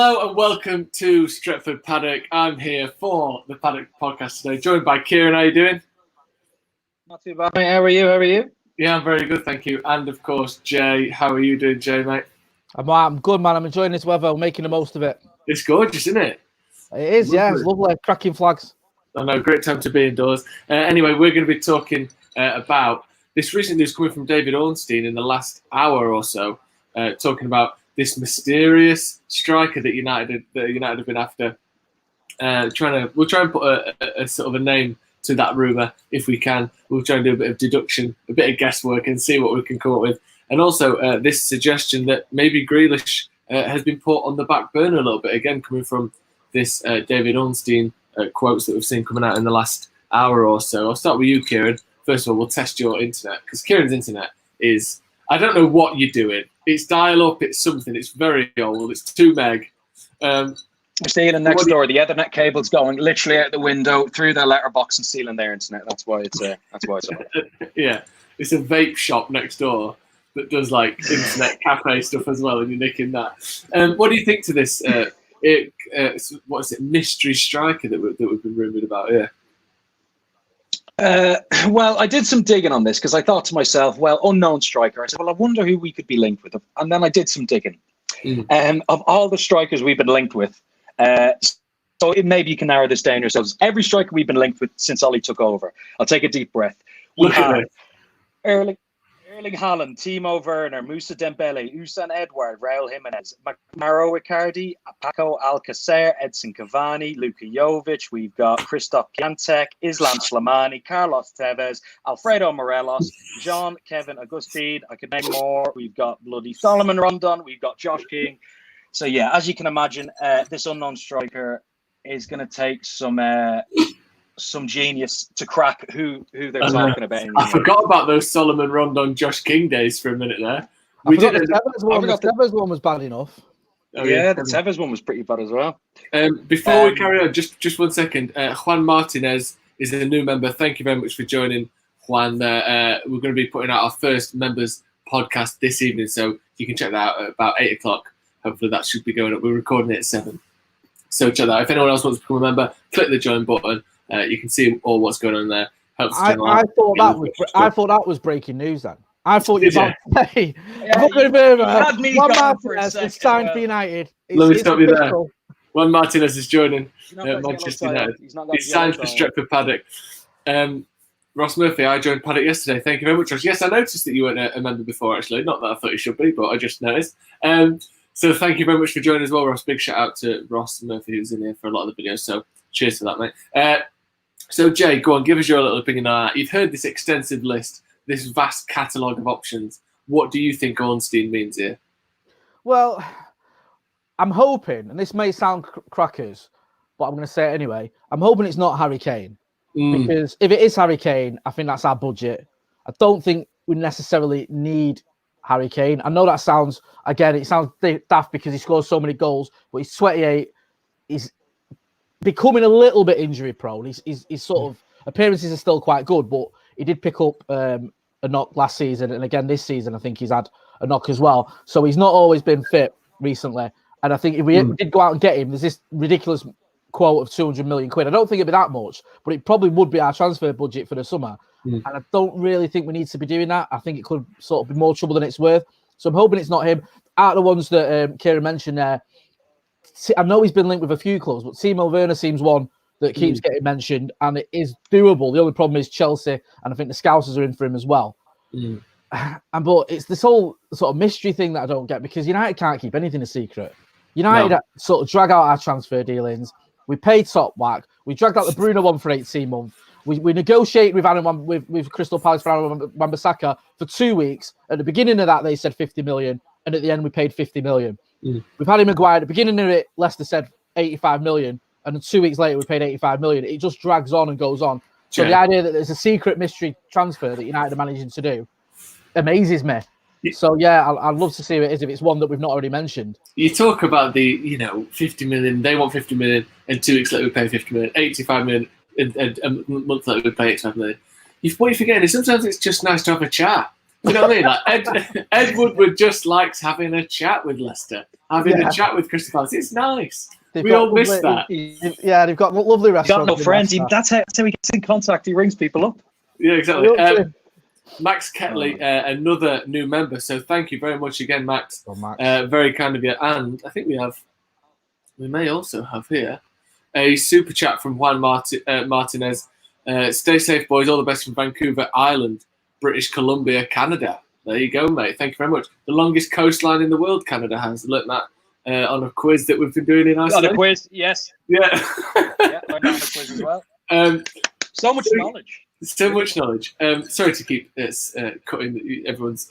Hello and welcome to Stretford Paddock. I'm here for the Paddock podcast today, joined by Ciaran. How are you doing? Not too bad, mate. How are you? Yeah, I'm very good, thank you. And of course, Jay. How are you doing, Jay, mate? I'm good, man. I'm enjoying this weather. I'm making the most of it. It's gorgeous, isn't it? It is, lovely. Yeah. It's lovely. Cracking flags. I know, great time to be indoors. Anyway, we're going to be talking about this recent news coming from David Ornstein in the last hour or so, talking about this mysterious striker that United have been after. We'll try and put a sort of a name to that rumour if we can. We'll try and do a bit of deduction, a bit of guesswork, and see what we can come up with. And also this suggestion that maybe Grealish has been put on the back burner a little bit, again coming from this David Ornstein quotes that we've seen coming out in the last hour or so. I'll start with you, Ciaran. First of all, we'll test your internet, because Kieran's internet is, I don't know what you're doing. It's dial-up, it's something, it's very old, it's 2 meg. We're stealing next door. The Ethernet cable's going literally out the window through their letterbox and stealing their internet. That's why it's on. Yeah, it's a vape shop next door that does like internet cafe stuff as well, and you're nicking that. What do you think to this? What is it? Mystery striker that we've been rumoured about? Yeah. Well, I did some digging on this because I thought to myself, well, unknown striker. I said, well, I wonder who we could be linked with. And then I did some digging. Of all the strikers we've been linked with, so maybe you can narrow this down yourselves. Every striker we've been linked with since Ollie took over. I'll take a deep breath. We have Erling Haaland, Timo Werner, Moussa Dembele, Usain Edouard, Raul Jimenez, Mauro Icardi, Paco Alcacer, Edson Cavani, Luka Jovic. We've got Christoph Piatek, Islam Slimani, Carlos Tevez, Alfredo Morelos, John Kevin Augustine. I could name more. We've got bloody Solomon Rondon. We've got Josh King. So yeah, as you can imagine, this unknown striker is going to take some genius to crack who they're talking about. I forgot about those Solomon Rondon, Josh King days for a minute there. The Tevez one was bad enough. Oh, yeah, the Tevez one was pretty bad as well. Before we carry on, just 1 second. Juan Martinez is a new member. Thank you very much for joining, Juan. We're going to be putting out our first members podcast this evening, so you can check that out at about 8 o'clock. Hopefully that should be going up. We're recording it at 7. So check that out. If anyone else wants to become a member, click the join button. You can see all what's going on there. I thought that was breaking news then. I thought you were about to say Juan Martinez is signed for United. Let me stop you there. Juan Martinez is joining Manchester United. He's signed for Stretford Paddock. Ross Murphy, I joined Paddock yesterday. Thank you very much, Ross. Yes, I noticed that you weren't a member before, actually. Not that I thought you should be, but I just noticed. So thank you very much for joining as well, Ross. Big shout out to Ross Murphy, who's in here for a lot of the videos. So cheers for that, mate. So Jay, go on, give us your little opinion on that. You've heard this extensive list, this vast catalogue of options. What do you think Ornstein means here? Well, I'm hoping, and this may sound crackers, but I'm going to say it anyway. I'm hoping it's not Harry Kane. Because if it is Harry Kane, I think that's our budget. I don't think we necessarily need Harry Kane. I know that sounds daft because he scores so many goals, but he's 28. He's becoming a little bit injury prone. His sort of appearances are still quite good, but he did pick up a knock last season, and again this season I think he's had a knock as well. So he's not always been fit recently. And I think if we did go out and get him, there's this ridiculous quote of 200 million quid. I don't think it'd be that much, but it probably would be our transfer budget for the summer. And I don't really think we need to be doing that. I think it could sort of be more trouble than it's worth. So I'm hoping it's not him. Out of the ones that Ciaran mentioned there, I know he's been linked with a few clubs, but Timo Werner seems one that keeps getting mentioned, and it is doable. The only problem is Chelsea, and I think the Scousers are in for him as well. But it's this whole sort of mystery thing that I don't get, because United can't keep anything a secret. United sort of drag out our transfer dealings. We paid top whack. We dragged out the Bruno one for 18 months. We negotiated with Crystal Palace for Aaron Wan-Bissaka for 2 weeks. At the beginning of that, they said 50 million, and at the end, we paid 50 million. We've had him Maguire. At the beginning of it, Leicester said 85 million, and then 2 weeks later, we paid 85 million. It just drags on and goes on. So the idea that there's a secret mystery transfer that United are managing to do amazes me. So yeah, I'd love to see who it is if it's one that we've not already mentioned. You talk about the 50 million. They want 50 million, and 2 weeks later we pay 50 million. 85 million, and a month later we pay 85 million. What you're forgetting is sometimes it's just nice to have a chat. Do you know what I mean? Like Ed Woodward just likes having a chat with Leicester, having a chat with Crystal Palace. It's nice. We all miss that. Yeah, they've got lovely restaurants. Got no friends. That's how he gets in contact. He rings people up. Yeah, exactly. Max Ketley, another new member. So thank you very much again, Max. Oh, Max. Very kind of you. And I think we may also have here a super chat from Juan Martinez. Stay safe, boys. All the best from Vancouver Island, British Columbia, Canada. There you go, mate. Thank you very much. The longest coastline in the world, Canada has. Look, Matt, on a quiz that we've been doing in Iceland. On a quiz, yes. Yeah. Yeah, I'm on a quiz as well. So much knowledge. So much knowledge. Sorry to keep cutting everyone's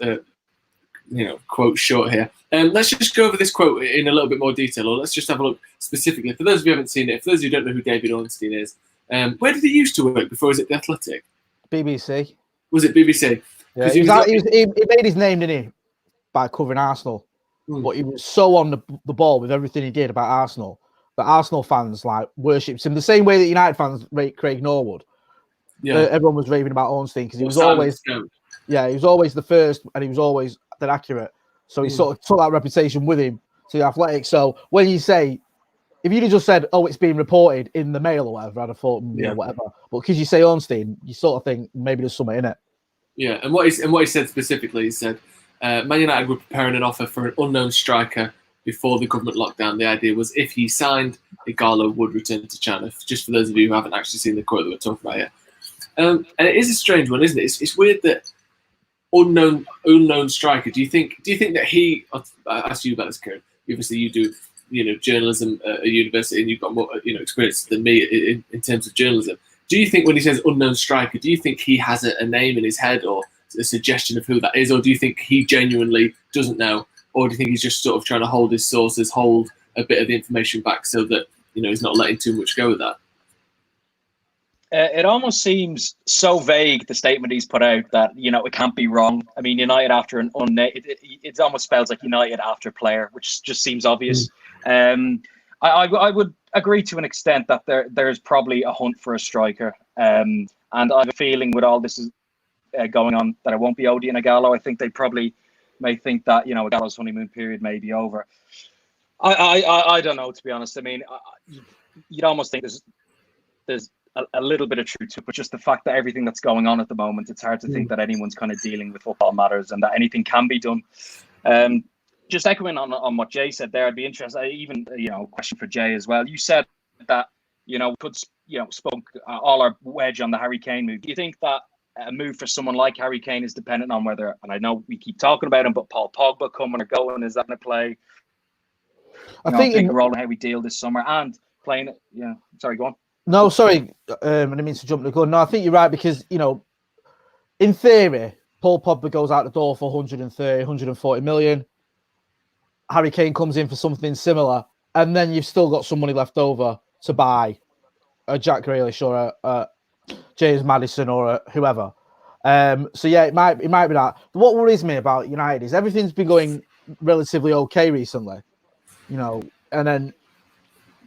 quote short here. Let's just go over this quote in a little bit more detail, or let's just have a look specifically. For those of you who haven't seen it, for those of you who don't know who David Ornstein is, where did he used to work before? Was it The Athletic? BBC. Was it BBC? Yeah, he made his name, didn't he, by covering Arsenal. But he was so on the ball with everything he did about Arsenal that Arsenal fans worshipped him the same way that United fans rate Craig Norwood. Yeah, everyone was raving about Ornstein because he was always the first, and he was always that accurate. So he sort of took that reputation with him to the Athletic. So when you say, if you'd have just said, "Oh, it's being reported in the Mail" or whatever, I'd have thought, whatever. But because you say Ornstein, you sort of think maybe there's something in it. Yeah, and what he said specifically, he said, Man United were preparing an offer for an unknown striker before the government lockdown. The idea was if he signed, Ighalo would return to China. Just for those of you who haven't actually seen the quote that we're talking about here. And it is a strange one, isn't it? It's weird that unknown striker. Do you think that he? I asked you about this, Ciaran. Obviously, you do journalism at a university, and you've got more experience than me in terms of journalism. Do you think when he says unknown striker, do you think he has a name in his head or a suggestion of who that is, or do you think he genuinely doesn't know, or do you think he's just sort of trying to hold his sources, hold a bit of the information back so that he's not letting too much go with that? It almost seems so vague, the statement he's put out, that it can't be wrong. I mean, United after an it almost spells like United after player, which just seems obvious. I would agree to an extent that there's probably a hunt for a striker, and I have a feeling with all this going on that it won't be Odion Ighalo. I think they probably may think that Ighalo's honeymoon period may be over. I don't know, to be honest. I mean, you'd almost think there's a little bit of truth to it, but just the fact that everything that's going on at the moment, it's hard to think that anyone's kind of dealing with football matters and that anything can be done. Just echoing on what Jay said there, I'd be interested. Even question for Jay as well. You said that spoke all our wedge on the Harry Kane move. Do you think that a move for someone like Harry Kane is dependent on whether, and I know we keep talking about him, but Paul Pogba coming or going, is that going to play? I think a big role in how we deal this summer and playing it. Yeah, sorry, go on. No, sorry, I didn't mean to jump the gun. No, I think you're right because in theory, Paul Pogba goes out the door for 130, 140 million. Harry Kane comes in for something similar, and then you've still got some money left over to buy a Jack Grealish or a James Maddison or a whoever. So yeah, it might be that. What worries me about United is everything's been going relatively okay recently, and then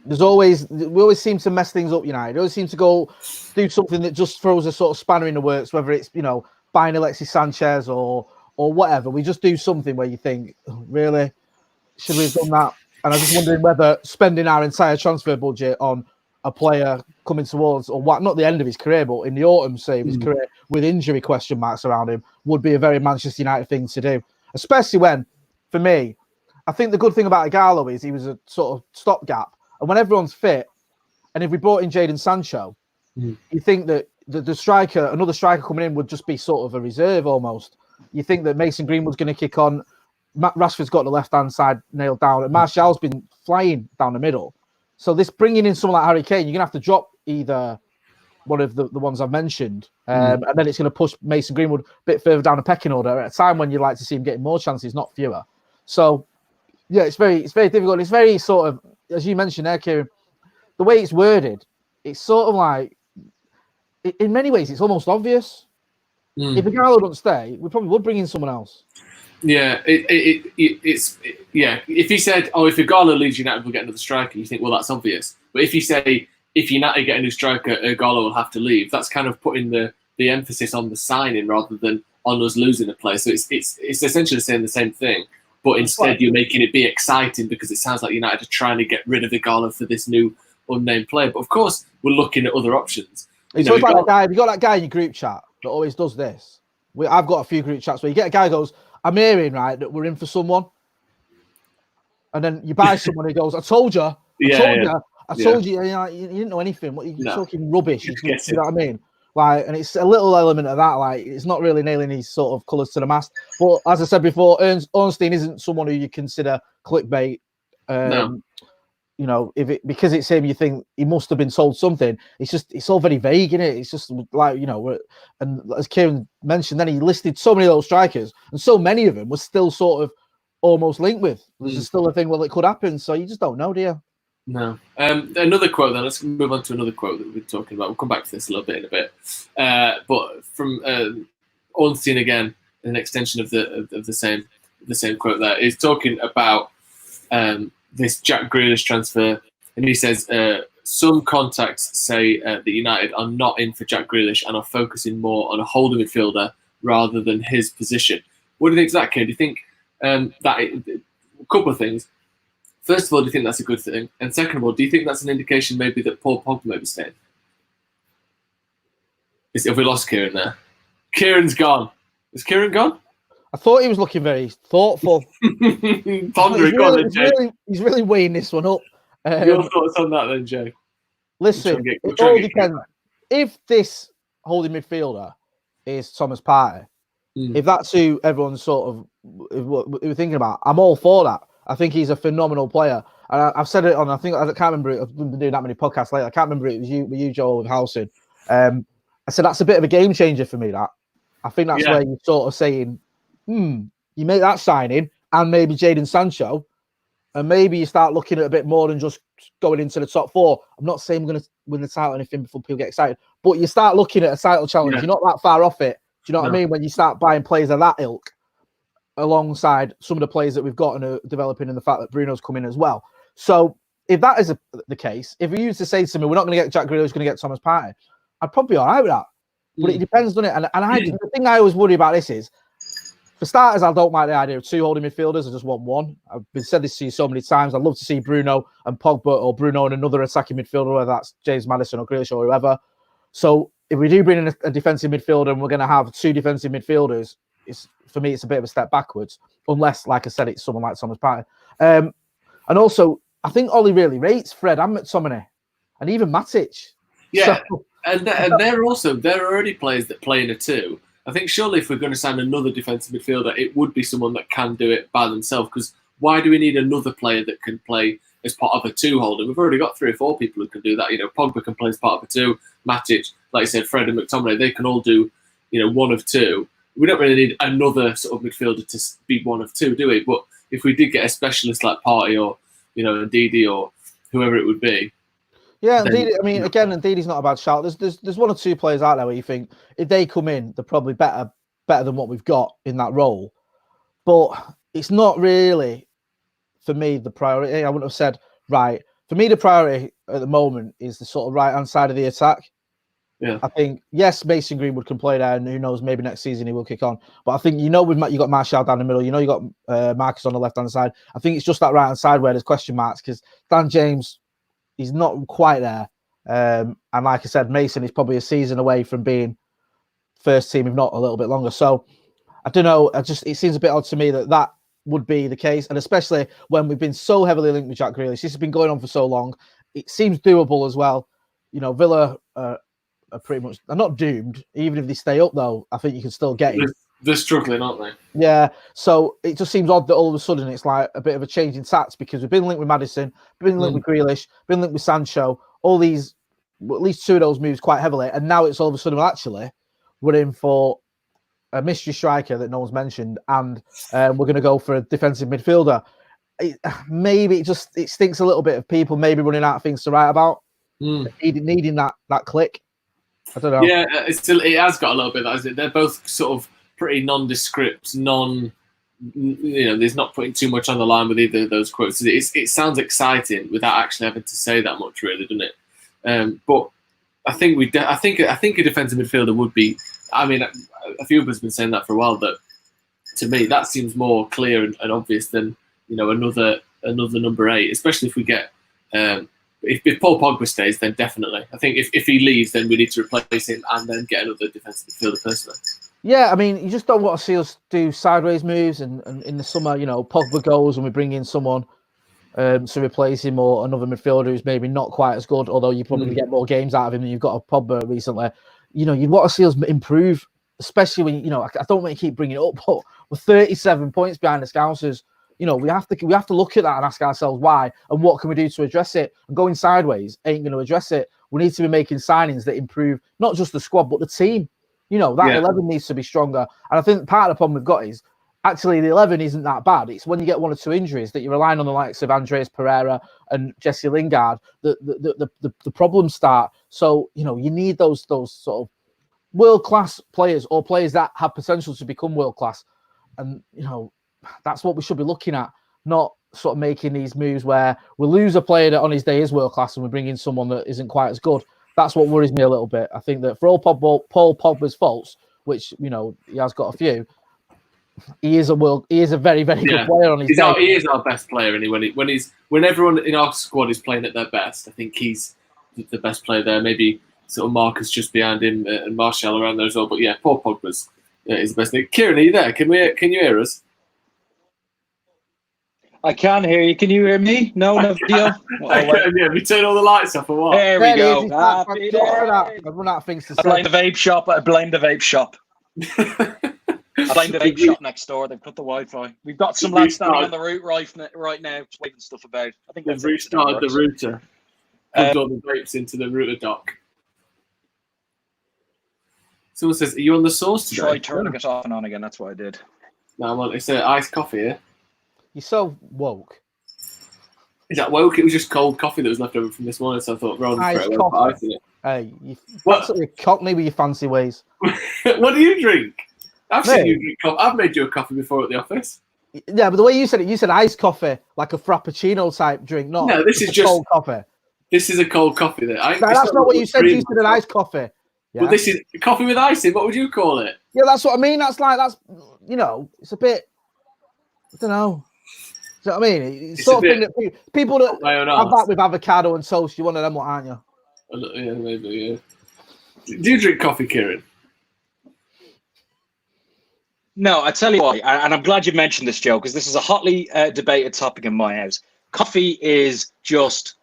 we always seem to mess things up. United always seem to go do something that just throws a sort of spanner in the works, whether it's buying Alexis Sanchez or whatever. We just do something where you think, really, should we have done that? And I'm just wondering whether spending our entire transfer budget on a player coming towards, or what, not the end of his career, but in the autumn, say, of his career, with injury question marks around him, would be a very Manchester United thing to do. Especially when, for me, I think the good thing about Ighalo is he was a sort of stopgap. And when everyone's fit, and if we brought in Jadon Sancho, you think that the striker, another striker coming in, would just be sort of a reserve almost. You think that Mason Greenwood's going to kick on. Rashford's got the left-hand side nailed down, and Martial's been flying down the middle. So this bringing in someone like Harry Kane, you're going to have to drop either one of the ones I've mentioned, and then it's going to push Mason Greenwood a bit further down the pecking order at a time when you'd like to see him getting more chances, not fewer. So, yeah, it's very difficult. It's very sort of, as you mentioned there, Ciaran, the way it's worded, it's sort of like, in many ways, it's almost obvious. If Ighalo doesn't stay, we probably would bring in someone else. Yeah, it's if he said, "Oh, if Ighalo leaves United, we'll get another striker," you think, well, that's obvious. But if you say, if United get a new striker, Ighalo will have to leave, that's kind of putting the emphasis on the signing rather than on us losing a player. So it's essentially saying the same thing, but instead you're making it be exciting because it sounds like United are trying to get rid of Ighalo for this new unnamed player. But of course, we're looking at other options. It's always like that guy. Have you got that guy in your group chat that always does this? I've got a few group chats where you get a guy who goes, I'm hearing, right, that we're in for someone. And then you buy someone who goes, I told you. I told you, you didn't know anything. What you're talking rubbish. You know what I mean? Like, and it's a little element of that. Like, it's not really nailing these sort of colours to the mast. But as I said before, Ornstein isn't someone who you consider clickbait. No. You know, because it's him, you think he must have been told something. It's all very vague, isn't it? It's just like, you know, and as Ciaran mentioned, then he listed so many of those strikers, and so many of them were still sort of almost linked with. There's still a thing, well, it could happen. So you just don't know, do you? No. Another quote then. Let's move on to another quote that we've been talking about. We'll come back to this a little bit in a bit. But from Ornstein again, an extension of the same quote there, is talking about this Jack Grealish transfer, and he says some contacts say that United are not in for Jack Grealish and are focusing more on a holding midfielder rather than his position. What do you think of that, Kane? Do you think a couple of things? First of all, do you think that's a good thing? And second of all, do you think that's an indication maybe that Paul Pogba may be staying? Have we lost Ciaran there? Ciaran's gone. Is Ciaran gone? I thought he was looking very thoughtful. Pondering, he's really weighing this one up. Your thoughts on that then, Jay? Listen, it all depends. If this holding midfielder is Thomas Partey, if that's who everyone's sort of we're thinking about, I'm all for that. I think he's a phenomenal player. And I've said it on, I can't remember, I've been doing that many podcasts later. I can't remember it was you, Joel, with Howson. I said that's a bit of a game changer for me, that. I think that's where you're sort of saying, you make that signing and maybe Jadon Sancho, and maybe you start looking at a bit more than just going into the top four. I'm not saying we're going to win the title or anything before people get excited, but you start looking at a title challenge. You're not that far off it. Do you know what I mean? When you start buying players of that ilk alongside some of the players that we've got and are developing, and the fact that Bruno's come in as well. So if that is the case, if you used to say to me, we're not going to get Jack Grealish, we're going to get Thomas Partey, I'd probably be all right with that. But it depends, doesn't it? And the thing I always worry about this is, for starters, I don't like the idea of two holding midfielders. I just want one. I've been said this to you so many times. I'd love to see Bruno and Pogba, or Bruno and another attacking midfielder, whether that's James Maddison or Grealish or whoever. So if we do bring in a defensive midfielder and we're going to have two defensive midfielders, for me, it's a bit of a step backwards. Unless, like I said, it's someone like Thomas Partey. And also, I think Ollie really rates Fred and McTominay, and even Matic. Yeah, so, and they're already players that play in a two. I think surely if we're going to sign another defensive midfielder, it would be someone that can do it by themselves. Because why do we need another player that can play as part of a two holder? We've already got 3 or 4 people who can do that. You know, Pogba can play as part of a two. Matic, like you said, Fred and McTominay, they can all do, one of two. We don't really need another sort of midfielder to be one of two, do we? But if we did get a specialist like Partey or, Ndidi or whoever it would be. Yeah, Ndidi, I mean, again, Ndidi's not a bad shout. There's 1 or 2 players out there where you think if they come in, they're probably better than what we've got in that role. But it's not really, for me, the priority. I wouldn't have said, right. For me, the priority at the moment is the sort of right-hand side of the attack. Yeah, I think, yes, Mason Greenwood can play there, and who knows, maybe next season he will kick on. But I think, you got Martial down the middle, you got Marcus on the left-hand side. I think it's just that right-hand side where there's question marks, because Dan James, he's not quite there. And like I said, Mason is probably a season away from being first team, if not a little bit longer. So, I don't know, it seems a bit odd to me that would be the case, and especially when we've been so heavily linked with Jack Grealish. This has been going on for so long. It seems doable as well. Villa are pretty much, they're not doomed. Even if they stay up, though, I think you can still get it. They're struggling, aren't they? Yeah. So it just seems odd that all of a sudden it's like a bit of a change in tacts, because we've been linked with Maddison, been linked with Grealish, been linked with Sancho, all these, at least 2 of those moves quite heavily. And now it's all of a sudden, actually, we're in for a mystery striker that no one's mentioned, and we're going to go for a defensive midfielder. Maybe it stinks a little bit of people maybe running out of things to write about, needing that click. I don't know. Yeah, it has got a little bit of that, hasn't it? They're both sort of pretty nondescript, there's not putting too much on the line with either of those quotes. It sounds exciting without actually having to say that much, really, doesn't it? But I think a defensive midfielder would be I mean, a few of us have been saying that for a while. That to me, that seems more clear and obvious than another number 8, especially if we get. If Paul Pogba stays, then definitely. I think if he leaves, then we need to replace him and then get another defensive midfielder personally. Yeah, I mean, you just don't want to see us do sideways moves, and in the summer, Pogba goes and we bring in someone to replace him, or another midfielder who's maybe not quite as good, although you probably get more games out of him than you've got of Pogba recently. You want to see us improve, especially when, I don't want to keep bringing it up, but we're 37 points behind the Scousers. We have to look at that and ask ourselves why and what can we do to address it. And going sideways ain't going to address it. We need to be making signings that improve not just the squad but the team. That 11 needs to be stronger. And I think part of the problem we've got is actually the 11 isn't that bad. It's when you get 1 or 2 injuries that you're relying on the likes of Andreas Pereira and Jesse Lingard that the problems start. So you need those sort of world-class players or players that have potential to become world-class. And that's what we should be looking at, not sort of making these moves where we lose a player that on his day is world class and we bring in someone that isn't quite as good. That's what worries me a little bit. I think that for all Paul Pogba's faults, which he has got a few, he is a very, very good player on his day. He is our best player, and when everyone in our squad is playing at their best, I think he's the best player there. Maybe sort of Marcus just behind him and Martial around there as well. But yeah, Paul Pogba's is the best thing. Ciaran, are you there? Can you hear us? I can hear you. Can you hear me? No video. I can, yeah. We turn all the lights off or what? There we go. I've run out of things to say. I blame the vape shop. I blame the vape shop next door. They've cut the Wi-Fi. We've got some lads standing on the route right now, just waving stuff about. I think they've restarted the router. Put all the vapes into the router dock. Someone says, "Are you on the sauce today?" Try turning it off and on again. That's what I did. No, it's iced coffee here. You're so woke. Is that woke? It was just cold coffee that was left over from this morning, so I thought rather than throw it away, put ice in it. Hey, you cockney with your fancy ways. What do you drink? I've seen you drink coffee. I've made you a coffee before at the office. Yeah, but the way you said it, you said iced coffee, like a frappuccino type drink. No, this is just cold coffee. This is a cold coffee. That's not what you said. You said an iced coffee. Yeah. Well, this is coffee with icing. What would you call it? Yeah, that's what I mean. That's it's a bit. I don't know. Do you know what I mean? It's sort of thing that people that have that with avocado and toast, you're one of them, aren't you? Yeah, maybe, yeah. Do you drink coffee, Ciaran? No, I tell you why, and I'm glad you mentioned this, Joe, because this is a hotly debated topic in my house. Coffee is just,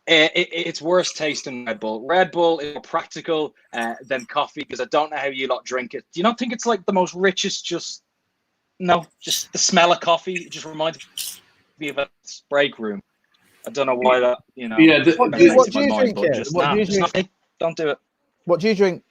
it's worse taste than Red Bull. Red Bull is more practical than coffee, because I don't know how you lot drink it. Do you not think it's like the most richest, just the smell of coffee? It just reminds me of a break room. I don't know why that, Yeah. What do you drink, Kid? Don't do it. What do you drink?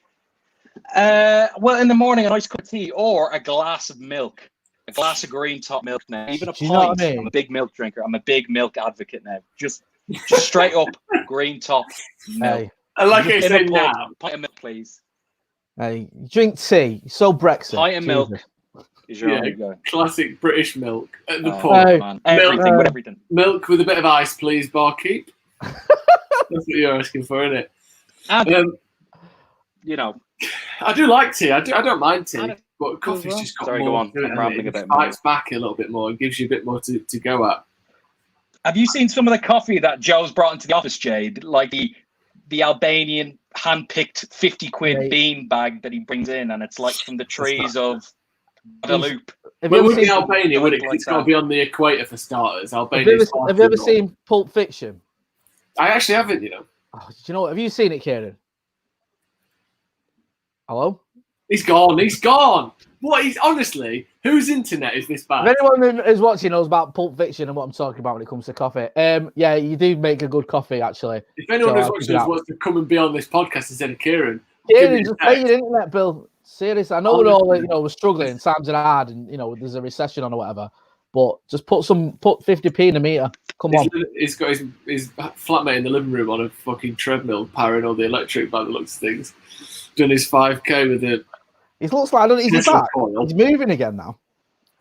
Well, in the morning, an iced cup of tea or a glass of milk. A glass of green top milk now. Even a pint. You know what I mean? I'm a big milk drinker. I'm a big milk advocate now. Just straight up green top milk. Hey. I like I say now. Pint of milk, please. Hey, drink tea. You're so Brexit. Pint of milk. Classic British milk at the pub. Man. Everything. Milk with a bit of ice, please, barkeep. That's what you're asking for, isn't it? And, I do like tea. I don't mind tea, but coffee's just got more. Go on. I'm rambling a bit more. Fights back a little bit more and gives you a bit more to go at. Have you seen some of the coffee that Joe's brought into the office, Jade? Like the Albanian hand-picked 50 quid bean bag that he brings in, and it's like from the trees of Guadeloupe. Well, it would be Albania, would it? It's got to be on the equator for starters. Albania. Have you ever seen Pulp Fiction? I actually haven't, Oh, do you know what? Have you seen it, Ciaran? Hello? He's gone. What? Honestly, whose internet is this bad? If anyone who is watching knows about Pulp Fiction and what I'm talking about when it comes to coffee, yeah, you do make a good coffee, actually. If anyone who's watching us wants to come and be on this podcast instead of Ciaran, just pay your internet bill. Seriously, I know we're all we're struggling, times are hard, and there's a recession on or whatever. But just put 50p in a meter. Come on. He's got his flatmate in the living room on a fucking treadmill, powering all the electric by the looks of things. Done his 5k with it. He looks like he's back. He's moving again now.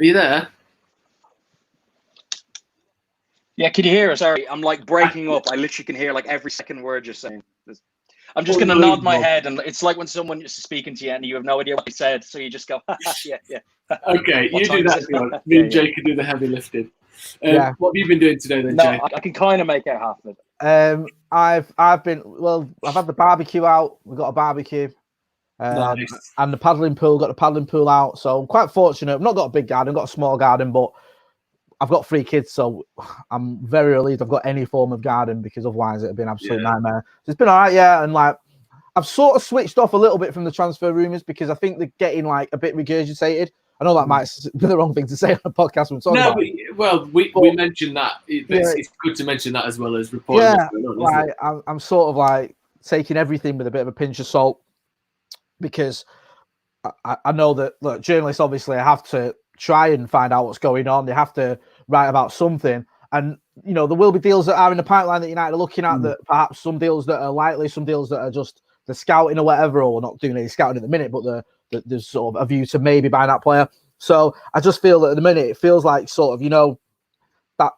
Are you there? Yeah, can you hear us? Sorry, I'm like breaking up. I literally can hear like every second word you're saying. I'm just going to nod my head, and it's like when someone is speaking to you and you have no idea what they said, so you just go, yeah. Okay, you do that if you want. Me and Jay can do the heavy lifting. Yeah. What have you been doing today then, Jay? I can kind of make out half of it. I've had the barbecue out. We've got a barbecue. Nice. And the paddling pool, got the paddling pool out. So I'm quite fortunate. I've not got a big garden, I've got a small garden, but I've got 3 kids, so I'm very relieved I've got any form of garden, because otherwise it'd been an absolute nightmare. So it's been all right, yeah. And like, I've sort of switched off a little bit from the transfer rumours, because I think they're getting like a bit regurgitated. I know that might be the wrong thing to say on a podcast. We mentioned that. It's good to mention that as well as reporting. Yeah, I'm sort of like taking everything with a bit of a pinch of salt, because I know that, look, journalists obviously have to try and find out what's going on. They have to write about something. And, you know, there will be deals that are in the pipeline that United are looking at, that perhaps some deals that are likely, some deals that are just the scouting or whatever, or not doing any scouting at the minute, but there's sort of a view to maybe buying that player. So I just feel that at the minute, it feels like sort of, you know, that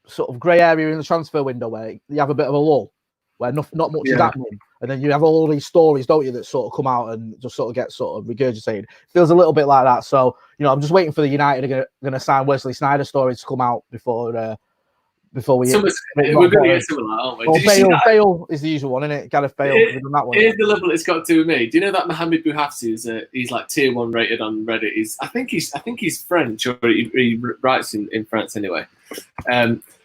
sort of grey area in the transfer window where you have a bit of a lull, where not much is happening. And then you have all these stories, don't you, that sort of come out and just sort of get sort of regurgitated. Feels a little bit like that. So, you know, I'm just waiting for the United are going to sign Wesley Sneijder story to come out before we. We're going to get some of that, aren't we? Well, Bale is the usual one, isn't it? Gareth Bale. Here's the level it's got to with me. Do you know that Mohamed Bouhafsi he's like tier 1 rated on Reddit? I think he's French, or he writes in France anyway.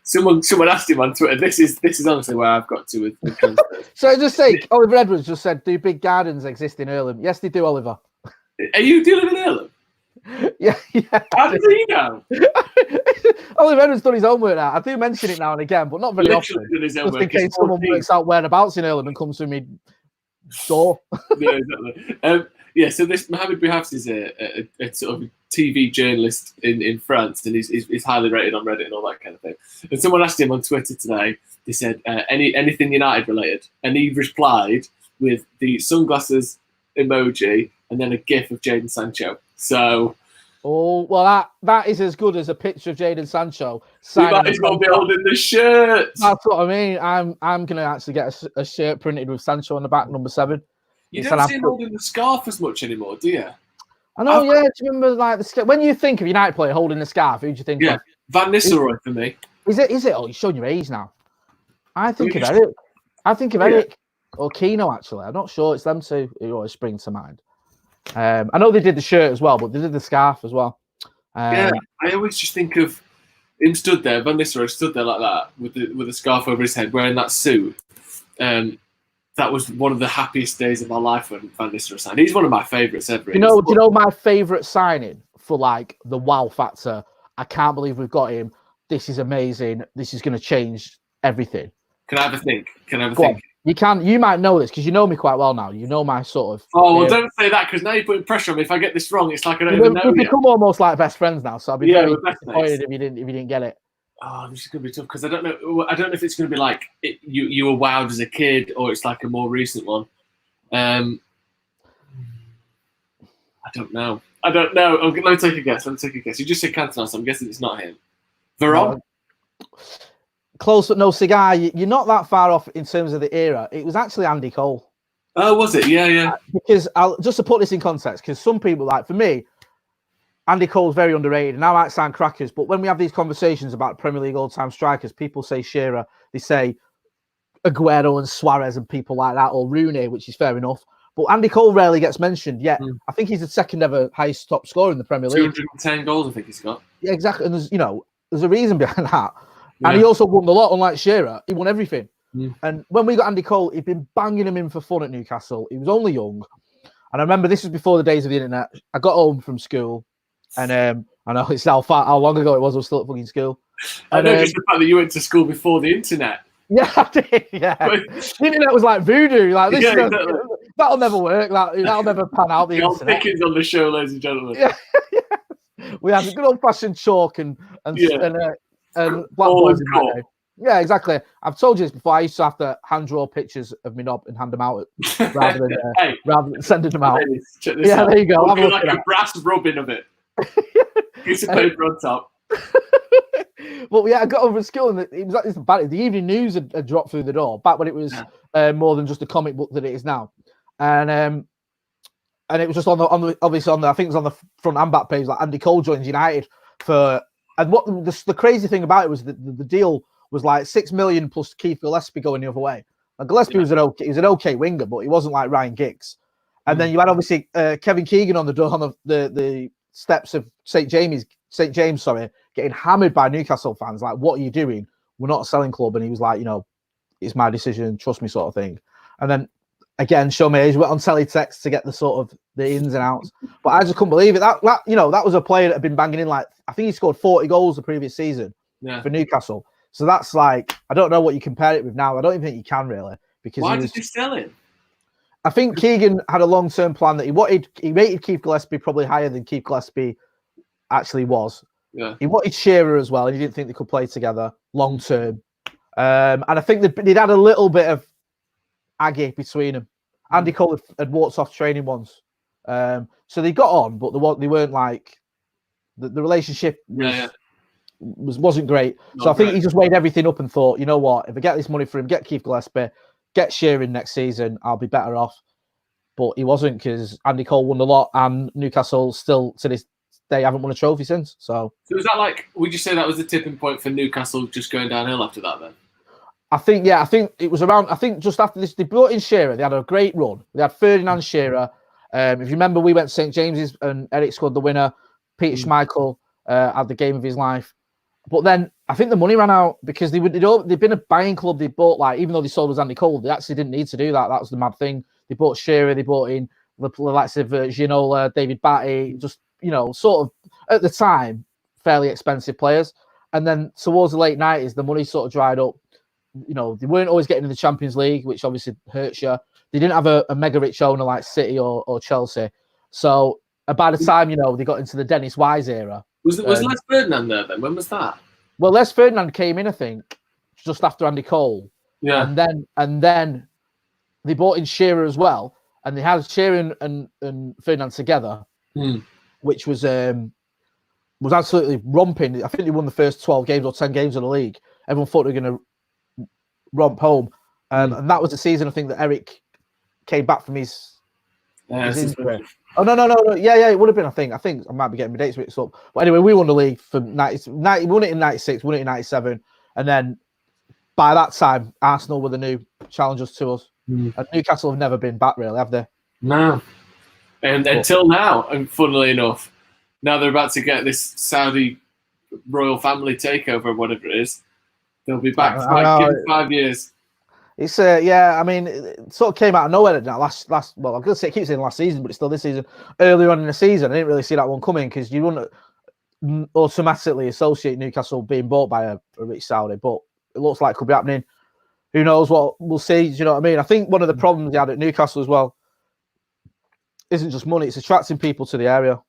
Someone asked him on Twitter. This is honestly where I've got to with transfers. So just say, Oliver Edwards just said, "Do big gardens exist in Earlham?" Yes, they do, Oliver. Do you live in Earlham? Yeah. How does he know? Oliver Edwards done his homework now. I do mention it now and again, but not very often. Just in case someone works out whereabouts in Earlham and comes to me door. Yeah, exactly. So this Mohamed Bouhafsi is a sort of TV journalist in France, and he's highly rated on Reddit and all that kind of thing. And someone asked him on Twitter today, they said, anything United related? And he replied with the sunglasses emoji and then a gif of Jadon Sancho. So... Oh, well, that is as good as a picture of Jadon Sancho. He might as well be holding the shirt. That's what I mean. I'm going to actually get a shirt printed with Sancho on the back, number 7. You don't see him holding the scarf as much anymore, do you? I know, yeah. Do you remember like when you think of United player holding the scarf, who do you think of? Van Nistelrooy for me. Is it? Oh, you're showing your age now. I think of Eric. I think of Eric or Keno, actually. I'm not sure. It's them two who always spring to mind. I know they did the shirt as well, but they did the scarf as well. I always just think of him stood there, Van Nistelrooy stood there like that with a scarf over his head, wearing that suit. That was one of the happiest days of my life when Van Nistelrooy signed. He's one of my favourites ever. Do you know my favourite signing for like the wow factor? I can't believe we've got him. This is amazing. This is going to change everything. Can I have a think? You can. You might know this because you know me quite well now. You know my sort of. Oh, well, don't say that because now you're putting pressure on me. If I get this wrong, it's like I don't even know. We've become almost like best friends now, so I'd be very disappointed if you didn't get it. Oh, this is going to be tough because I don't know. I don't know if it's going to be like you were wowed as a kid or it's like a more recent one. I don't know. Let me take a guess. You just said Cantona, so I'm guessing it's not him. Veron? Close, but no cigar. You're not that far off in terms of the era. It was actually Andy Cole. Oh, was it? Yeah. Because just to put this in context, because some people, like for me, Andy Cole's very underrated, and I might sound crackers, but when we have these conversations about Premier League all-time strikers, people say Shearer, they say Aguero and Suarez and people like that, or Rooney, which is fair enough. But Andy Cole rarely gets mentioned yet. I think he's the second ever highest top scorer in the Premier League. 210 goals, I think he's got. Yeah, exactly. And there's a reason behind that. Yeah. And he also won the lot, unlike Shearer. He won everything. And when we got Andy Cole, he'd been banging him in for fun at Newcastle. He was only young. And I remember this was before the days of the internet. I got home from school. And I know it's how long ago it was. I was still at fucking school. I know just the fact that you went to school before the internet. Yeah, I did. Yeah, the internet was like voodoo. Like this, exactly. That'll never work. That'll never pan out. The internet. Dickens on the show, ladies and gentlemen. Yeah. We had a good old fashioned chalk and black boys in my day. Yeah, exactly. I've told you this before. I used to have to hand draw pictures of me knob and hand them out rather than sending them out. Out. There you go. Like a brass rubbing of it. Piece of paper on top. But yeah, I got over at school, and it was like this bad. The evening news had dropped through the door back when it was more than just a comic book that it is now, and it was just on the obviously on the, I think it was on the front and back page, like Andy Cole joins United for, and what the crazy thing about it was that the deal was like 6 million plus Keith Gillespie going the other way. Now, Gillespie was an okay winger, but he wasn't like Ryan Giggs. And then you had obviously Kevin Keegan on the steps of St. James, getting hammered by Newcastle fans. Like, what are you doing? We're not a selling club. And he was like, it's my decision, trust me, sort of thing. And then again, show me age, went on teletext to get the sort of the ins and outs. But I just couldn't believe it. That was a player that had been banging in, like, I think he scored 40 goals the previous season for Newcastle. So that's like, I don't know what you compare it with now. I don't even think you can really. Because why did you sell him? I think Keegan had a long-term plan that he rated Keith Gillespie probably higher than Keith Gillespie actually was. Yeah. He wanted Shearer as well, and he didn't think they could play together long-term. And I think they'd had a little bit of aggy between them. Andy Cole had walked off training once. So they got on, but they weren't like... The relationship wasn't great. So I think he just weighed everything up and thought, you know what, if I get this money for him, get Keith Gillespie, get Shearing next season, I'll be better off. But he wasn't, because Andy Cole won a lot, and Newcastle still to this day haven't won a trophy since. So was that like, would you say that was the tipping point for Newcastle just going downhill after that then? I think it was around, I think just after this, they brought in Shearer. They had a great run. They had Ferdinand Shearer. If you remember, we went to St. James's and Eric scored the winner. Peter Schmeichel had the game of his life. But then I think the money ran out because they'd been a buying club. They bought, like, even though they sold us Andy Cole, they actually didn't need to do that. That was the mad thing. They bought Shearer, they bought in the likes of Ginola, David Batty, just, sort of, at the time, fairly expensive players. And then towards the late 90s, the money sort of dried up. They weren't always getting in the Champions League, which obviously hurts you. They didn't have a mega rich owner like City or Chelsea. So by the time, they got into the Dennis Wise era. Was Les Ferdinand there then? When was that? Well, Les Ferdinand came in, I think, just after Andy Cole. Yeah. And then they bought in Shearer as well. And they had Shearer and Ferdinand together, which was absolutely romping. I think they won the first 12 games or 10 games of the league. Everyone thought they were going to romp home. And that was the season, I think, that Eric came back from his injury. Oh, no. Yeah, it would have been, I think I might be getting my dates mixed up. But anyway, we won the league for 90, we won it in 96, won it in 97. And then by that time, Arsenal were the new challengers to us. And Newcastle have never been back, really, have they? No. And until now, and funnily enough, now they're about to get this Saudi royal family takeover, or whatever it is. They'll be back for like 5 years. It's I mean, it sort of came out of nowhere now. Well, I'm gonna say, I keep saying last season, but it's still this season. Earlier on in the season, I didn't really see that one coming because you wouldn't automatically associate Newcastle being bought by a rich Saudi, but it looks like it could be happening. Who knows what we'll see? Do you know what I mean? I think one of the problems they had at Newcastle as well isn't just money; it's attracting people to the area.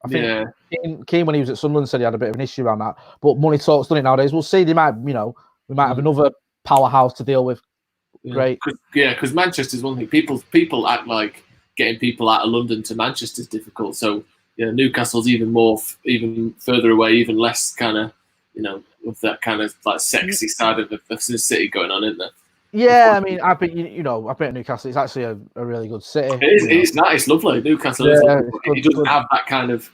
I think Keane, when he was at Sunderland, said he had a bit of an issue around that. But money talks, done it nowadays. We'll see. They might, we might have another powerhouse to deal with. Great. Because Manchester's one thing. People act like getting people out of London to Manchester is difficult. So Newcastle's even further away, even less kind of, with that kind of like sexy side of the city going on, isn't there? Yeah, I mean, I've been at Newcastle. It's actually a really good city. It's nice, it's lovely. Newcastle is lovely. It doesn't have that kind of,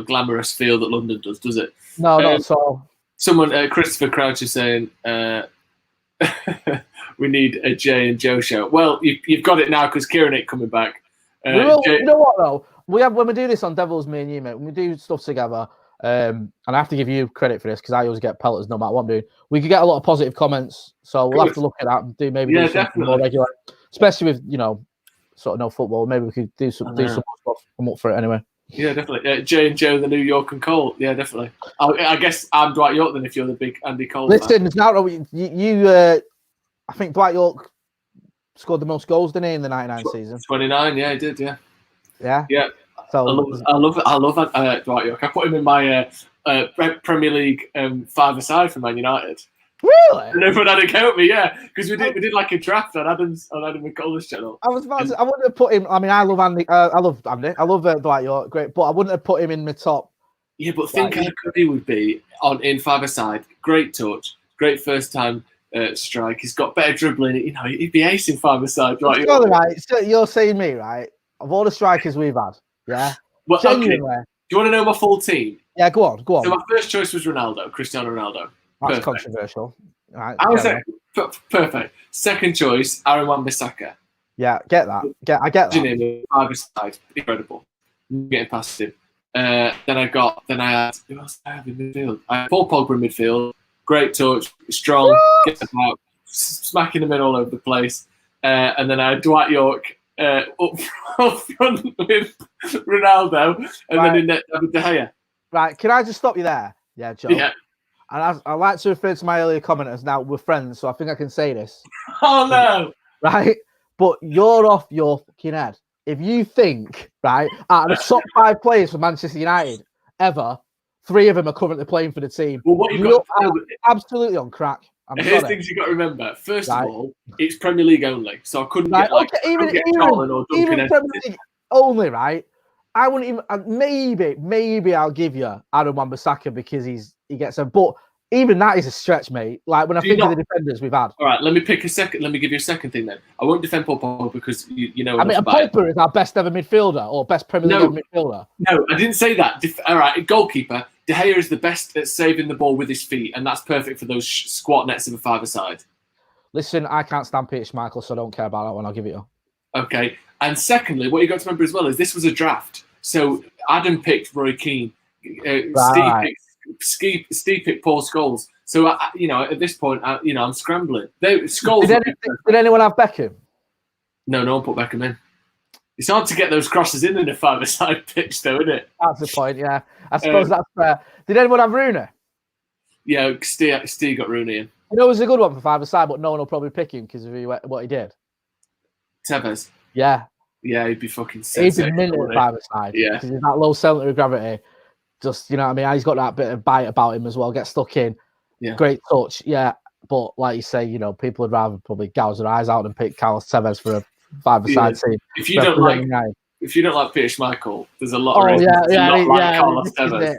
glamorous feel that London does it? No, not at all. Someone, Christopher Crouch, is saying, we need a Jay and Joe show. Well, you've got it now because Ciaran ain't coming back. You know what though? When we do this on Devils, me and you, mate, when we do stuff together, and I have to give you credit for this because I always get pelters no matter what I'm doing. We could get a lot of positive comments, so we'll have to look at that and do something more regular, especially with sort of no football. Maybe we could do some more stuff. I'm up for it anyway. Yeah, definitely. Jay and Joe, the New York and Cole. Yeah, definitely. I guess I'm Dwight York then if you're the big Andy Cole. Listen, now you I think Dwight York scored the most goals, didn't he, in the 99 season? 29, yeah, he did, yeah. Yeah? Yeah. So I love Dwight York. I put him in my Premier League five-a-side for Man United. Really? And everyone had a go at me, yeah, because we did like a draft on Adam McCullough's channel. I wouldn't have put him. I mean, I love Andy. I love Dwight York, great, but I wouldn't have put him in my top Yeah, but think how good he would be in five-a-side. Great touch, great first-time strike. He's got better dribbling. You know, he'd be acing five-a-side. Right? Right. So you're saying me, right? Of all the strikers we've had, yeah. Well, genuinely. Okay. Do you want to know my full team? Yeah, go on. So my first choice was Ronaldo, Cristiano Ronaldo. That's controversial. Right. Perfect. Second choice, Aaron Wan-Bissaka. Yeah, get that. I get that. Five-a-side, incredible. Getting past him. Then I had who else did I have in midfield? I had Paul Pogba in midfield. Great touch, strong, gets about, smacking him in all over the place. And then I had Dwight York up front with Ronaldo, and then in net David De Gea. Right, can I just stop you there? Yeah, Joe. Yeah. And I like to refer to my earlier commenters now. We're friends, so I think I can say this. Oh no! Right, but you're off your fucking head. If you think, right, out of the top 5 players for Manchester United ever, 3 of them are currently playing for the team. Well, what you're absolutely on crack. Here's things you've got to remember. First of all, it's Premier League only, so I couldn't get even Premier League only, right? I wouldn't even. Maybe I'll give you Aaron Wan-Bissaka because he gets a. But even that is a stretch, mate. Like when I think of the defenders we've had. All right, let me pick a second. Let me give you a second thing then. I won't defend Paul Pogba because you know. I mean, Pogba is our best ever midfielder or best Premier League midfielder. No, I didn't say that. All right, goalkeeper. De Gea is the best at saving the ball with his feet, and that's perfect for those squat nets of a five-a-side. Listen, I can't stand Peter Schmeichel, so I don't care about that one. I'll give it you. Okay. And secondly, what you got to remember as well is this was a draft. So Adam picked Roy Keane. Steve picked Paul Scholes. So, at this point, I'm scrambling. Scholes. Did anyone have Beckham? No one put Beckham in. It's hard to get those crosses in a five-a-side pitch, though, isn't it? That's the point, yeah. I suppose that's fair. Did anyone have Rooney? Yeah, Steve got Rooney in. You know, it was a good one for five-a-side, but no one will probably pick him because of what he did. Tevez. Yeah. Yeah, he'd be fucking sick. He'd be minute five-a-side. Yeah. Because he's that low center of gravity. Just, you know what I mean? He's got that bit of bite about him as well. Get stuck in. Yeah. Great touch. Yeah. But like you say, people would rather probably gouge their eyes out and pick Carlos Tevez for a five-a-side team. If you don't like Peter Schmeichel, there's a lot of reasons Carlos Tevez.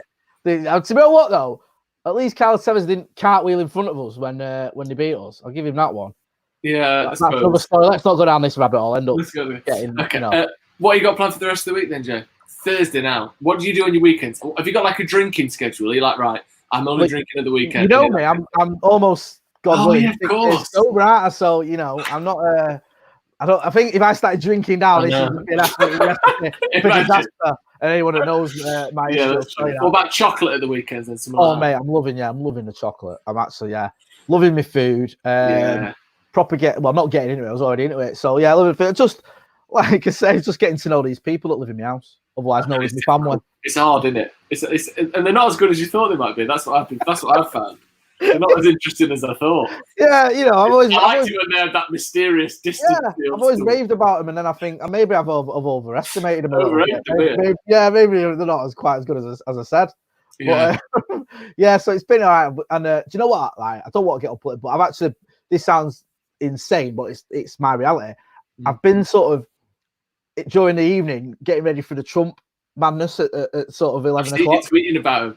To know what though? At least Carlos Tevez didn't cartwheel in front of us when they beat us. I'll give him that one. Yeah, that's another story. Let's not go down this rabbit hole. End up getting. Okay. What you got planned for the rest of the week then, Jay? Thursday now. What do you do on your weekends? Have you got like a drinking schedule? Are you like, right, I'm only drinking at the weekend? You know me. I'm almost God of course. Sober, so I'm not. I think if I started drinking now, this would be an absolute disaster. And anyone that knows my issue. What about chocolate at the weekends then? Mate, I'm loving the chocolate. I'm actually loving my food. Not getting into it. I was already into it. So yeah, loving food. Just like I say, just getting to know these people that live in my house. Otherwise, knowing my family. It's hard, isn't it? It's and they're not as good as you thought they might be. That's what I've found. They're not as interesting as I thought. Yeah, I've always liked it when they have that mysterious distance. Yeah, I've always raved about them, and then I think maybe I've overestimated them a little bit. Maybe they're not quite as good as I said. Yeah. But, so it's been all right. And do you know what? Like, I don't want to get up with it, but I've actually. This sounds insane, but it's my reality. I've been sort of during the evening getting ready for the Trump madness at sort of 11 o'clock. Tweeting about him.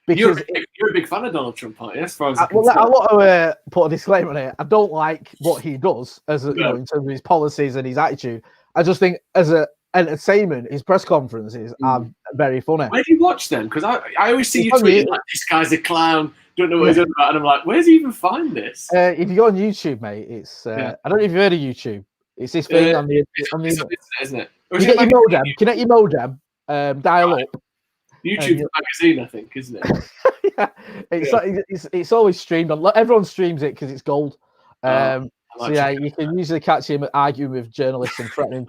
Because you're a big fan of Donald Trump, aren't you? As far as I want to put a disclaimer on it. I don't like what he does in terms of his policies and his attitude. I just think as an entertainment, his press conferences are very funny. Where do you watch them? Because I always see you tweeting like, this guy's a clown, don't know what he's doing about, and I'm like, where's he even find this? If you go on YouTube, mate, it's I don't know if you've heard of YouTube. It's this thing on the internet, isn't it? You get your modem, connect your modem, dial up. YouTube magazine, I think, isn't it? It's always streamed on. Everyone streams it because it's gold. You can usually catch him arguing with journalists and threatening.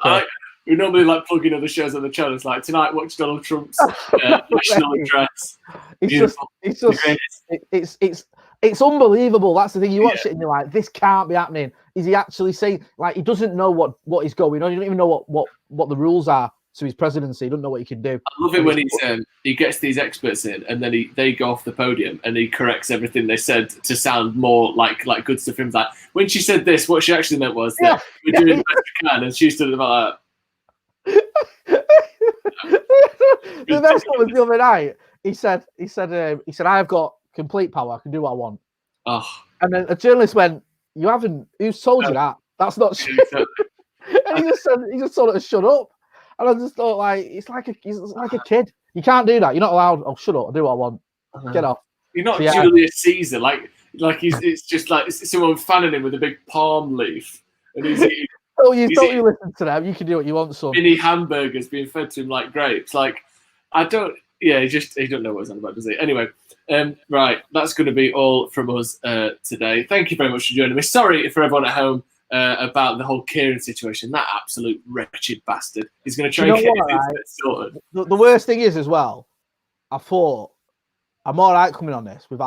We normally like plugging other shows on the channel. It's like tonight, watch Donald Trump's national address. It's unbelievable. That's the thing. You watch it and you're like, this can't be happening. Is he actually saying, like, he doesn't know what is going on? You don't even know what the rules are to his presidency. You don't know what he can do. I love it when he gets these experts in and then they go off the podium and he corrects everything they said to sound more like good stuff. Him like, when she said this, what she actually meant was that we're doing the best we can, and she stood about that. The best one was the other night. he said, I've got complete power. I can do what I want. Oh. And then a journalist went, "You haven't. Who's told you that? That's not true." And he just sort of shut up. And I just thought, like, he's like a kid. You can't do that. You're not allowed. Oh, shut up! I'll do what I want. Get off. You're not Julius Caesar. Like it's just like someone fanning him with a big palm leaf, and he's eating. Oh, you listen to them. You can do what you want, son. Mini hamburgers being fed to him like grapes. Like, I don't. Yeah, he don't know what he's on about, does he? Anyway, right, that's going to be all from us today. Thank you very much for joining me. Sorry for everyone at home about the whole Ciaran situation. That absolute wretched bastard. He's going to try and get it sorted. The worst thing is as well, I thought I'm all right coming on this with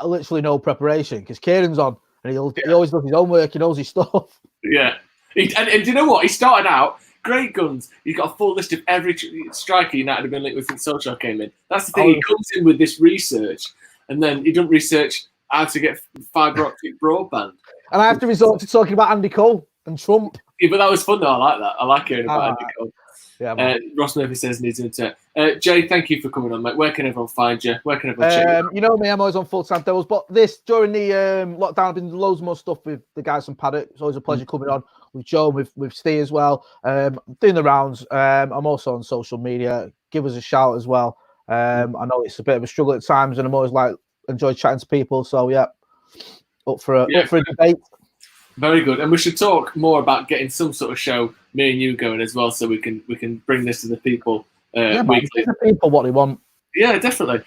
literally no preparation because Ciaran's on and he always does his homework. He knows his stuff. Yeah, and do you know what? He started out. Great guns. He's got a full list of every striker United have been linked with since Solskjaer came in. That's the thing. He comes in with this research, and then he doesn't research how to get fibre optic broadband. And I have to resort to talking about Andy Cole and Trump. Yeah, but that was fun though. I like that. I like hearing about Andy Cole. Yeah, Ross Murphy says needs internet. Jay, thank you for coming on, mate. Where can everyone find you? Where can everyone check you? You know me, I'm always on full-time doubles. But during the lockdown, I've been doing loads more stuff with the guys from Paddock. It's always a pleasure coming on with Joe, with Steve as well. Doing the rounds. I'm also on social media. Give us a shout as well. I know it's a bit of a struggle at times, and I'm always enjoy chatting to people. So yeah, up for a debate. Very good, and we should talk more about getting some sort of show, me and you going as well, so we can bring this to the people weekly. Give the people what they want. Yeah, definitely.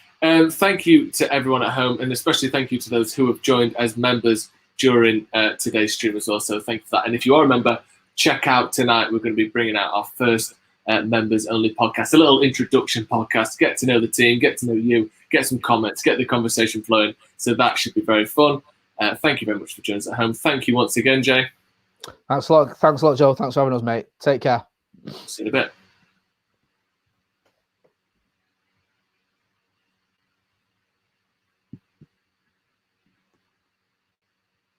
Thank you to everyone at home, and especially thank you to those who have joined as members during today's stream as well. So thank you for that. And if you are a member, check out tonight. We're going to be bringing out our first members only podcast, a little introduction podcast. Get to know the team, get to know you, get some comments, get the conversation flowing. So that should be very fun. Thank you very much for joining us at home. Thank you once again, Jay. Thanks a lot, Joe. Thanks for having us, mate. Take care. See you in a bit.